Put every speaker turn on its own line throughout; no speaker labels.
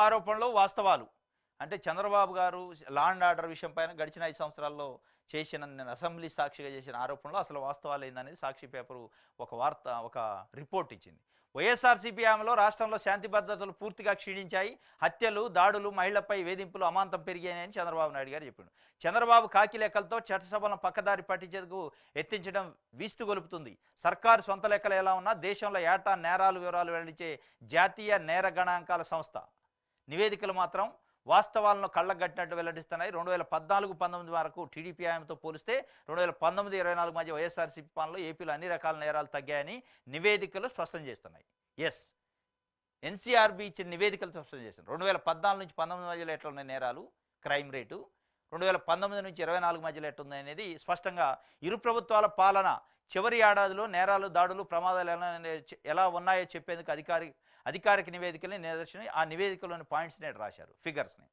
ఆరోపణలో వాస్తవాలు అంటే చంద్రబాబు గారు లా అండ్ ఆర్డర్ విషయం పైన గడిచిన 5 సంవత్సరాల్లో చేసిన అసెంబ్లీ సాక్షిగా చేసిన ఆరోపణలో అసలు వాస్తవాలు ఏందనేది సాక్షి పేపరు ఒక రిపోర్ట్ ఇచ్చింది. వైఎస్ఆర్సీపీ హయాంలో రాష్ట్రంలో శాంతి భద్రతలు పూర్తిగా క్షీణించాయి. హత్యలు, దాడులు, మహిళలపై వేధింపులు అమాంతం పెరిగాయని చంద్రబాబు నాయుడు గారు చెప్పాడు. చంద్రబాబు కాకి లెక్కలతో చట్టసభలను పక్కదారి పట్టించేందుకు ఎత్తించడం వీస్తు గొలుపుతుంది. సర్కారు సొంత లెక్కలు ఎలా ఉన్నా దేశంలో ఏటా నేరాలు వివరాలు వెల్లడించే జాతీయ నేర గణాంకాల సంస్థ నివేదికలు మాత్రం వాస్తవాలను కళ్ళగట్టినట్టు వెల్లడిస్తున్నాయి. 2014-19 వరకు టీడీపీ హయాంతో పోలిస్తే 2019-24 మధ్య వైఎస్ఆర్సీపీ పాలనలో ఏపీలో అన్ని రకాల నేరాలు తగ్గాయని నివేదికలు స్పష్టం చేస్తున్నాయి. ఎన్సీఆర్బీ ఇచ్చిన నివేదికలు స్పష్టం చేస్తున్నాయి. 2014 నుంచి 19 మధ్యలో ఎట్లా ఉన్నాయి నేరాలు, క్రైమ్ రేటు, 2019 నుంచి 24 మధ్యలో ఎట్లుంది అనేది స్పష్టంగా ఇరు ప్రభుత్వాల పాలన చివరి ఏడాదిలో నేరాలు, దాడులు, ప్రమాదాలు ఎలా ఉన్నాయో చెప్పేందుకు అధికారిక నివేదికల్ని నిదర్శనం. ఆ నివేదికలోని పాయింట్స్ నేటి రాశారు, ఫిగర్స్ని.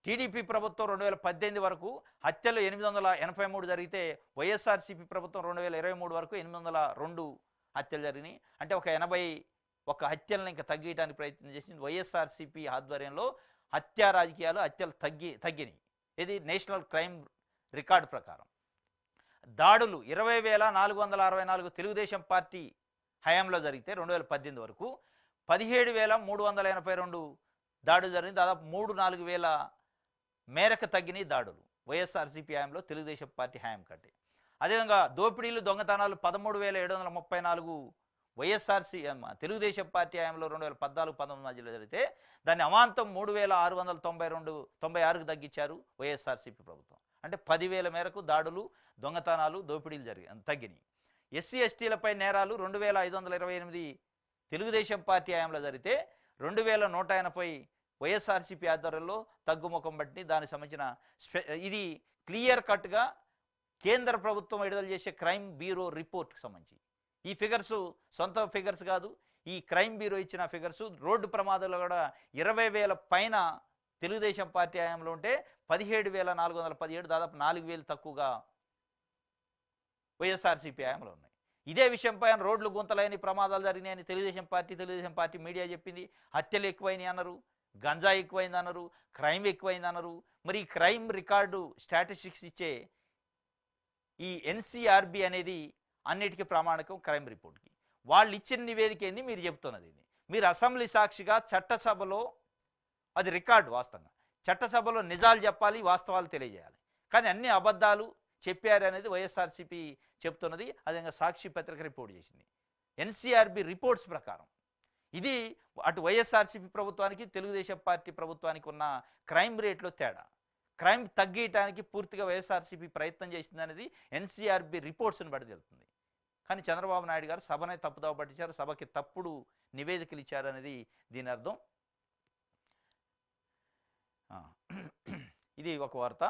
టీడీపీ ప్రభుత్వం 2018 వరకు హత్యలు 883 జరిగితే వైఎస్ఆర్సీపీ ప్రభుత్వం 2023 వరకు 802 హత్యలు జరిగినాయి. అంటే ఒక 81 హత్యలను ఇంకా తగ్గించడానికి ప్రయత్నం చేసింది వైఎస్ఆర్సీపీ ఆధ్వర్యంలో. హత్యలు తగ్గినాయి. ఇది నేషనల్ క్రైమ్ రికార్డు ప్రకారం. దాడులు 20,464 తెలుగుదేశం పార్టీ హయాంలో జరిగితే 2018 వరకు 17,382 దాడులు జరిగింది. దాదాపు 3-4 వేల మేరకు తగ్గినాయి దాడులు వైఎస్ఆర్సీపీ హయాంలో తెలుగుదేశం పార్టీ హయాం కంటే. అదేవిధంగా దోపిడీలు, దొంగతనాలు 13,734 తెలుగుదేశం పార్టీ హయాంలో 2014-19 మధ్యలో జరిగితే దాన్ని అమాంతం 3,696కు తగ్గించారు వైఎస్ఆర్సీపీ ప్రభుత్వం. అంటే 10,000 మేరకు దాడులు, దొంగతనాలు, దోపిడీలు తగ్గినాయి. ఎస్సీ ఎస్టీలపై నేరాలు 2,528 తెలుగుదేశం పార్టీ హయాంలో జరిగితే 2,180 వైఎస్ఆర్సీపీ ఆధ్వర్యంలో తగ్గుముఖం బట్టి దానికి సంబంధించిన ఇది క్లియర్ కట్గా కేంద్ర ప్రభుత్వం విడుదల చేసే క్రైమ్ బ్యూరో రిపోర్ట్కి సంబంధించి ఈ ఫిగర్స్ సొంత ఫిగర్స్ కాదు. ఈ క్రైమ్ బ్యూరో ఇచ్చిన ఫిగర్స్. రోడ్డు ప్రమాదాలు కూడా 20,000 పైన తెలుగుదేశం పార్టీ హయాంలో ఉంటే 17,417, దాదాపు 4,000 తక్కువగా వైఎస్ఆర్సీపీ హయాంలో ఉన్నాయి. ఇదే విషయంపై రోడ్లు గుంతలైన ప్రమాదాలు జరిగినాయని తెలుగుదేశం పార్టీ మీడియా చెప్పింది. హత్యలు ఎక్కువైనాయి అన్నారు, గంజా ఎక్కువైంది అన్నారు, క్రైమ్ ఎక్కువైంది అన్నారు. మరి ఈ క్రైమ్ రికార్డు స్టాటిస్టిక్స్ ఇచ్చే ఈ ఎన్సీఆర్బీ అనేది అన్నిటికీ ప్రామాణికం క్రైమ్ రిపోర్ట్కి. వాళ్ళు ఇచ్చిన నివేదిక ఏంది, మీరు చెప్తున్నది ఇది. మీరు అసెంబ్లీ సాక్షిగా చట్టసభలో అది రికార్డు, వాస్తవంగా చట్టసభలో నిజాలు చెప్పాలి, వాస్తవాలు తెలియజేయాలి. కానీ అన్ని అబద్ధాలు చెప్పారు అనేది వైఎస్ఆర్సీపీ చెప్తున్నది. అదేవిధంగా సాక్షి పత్రిక రిపోర్ట్ చేసింది. ఎన్సీఆర్బీ రిపోర్ట్స్ ప్రకారం ఇది అటు వైఎస్ఆర్సీపీ ప్రభుత్వానికి తెలుగుదేశం పార్టీ ప్రభుత్వానికి ఉన్న క్రైమ్ రేట్లో తేడా. క్రైమ్ తగ్గించడానికి పూర్తిగా వైఎస్ఆర్సీపీ ప్రయత్నం చేసింది అనేది ఎన్సీఆర్బీ రిపోర్ట్స్ని బట్టి తెలుస్తుంది. కానీ చంద్రబాబు నాయుడు గారు సభనే తప్పుదోవ పట్టించారు, సభకి తప్పుడు నివేదికలు ఇచ్చారనేది దీని అర్థం. ఇది ఒక వార్త.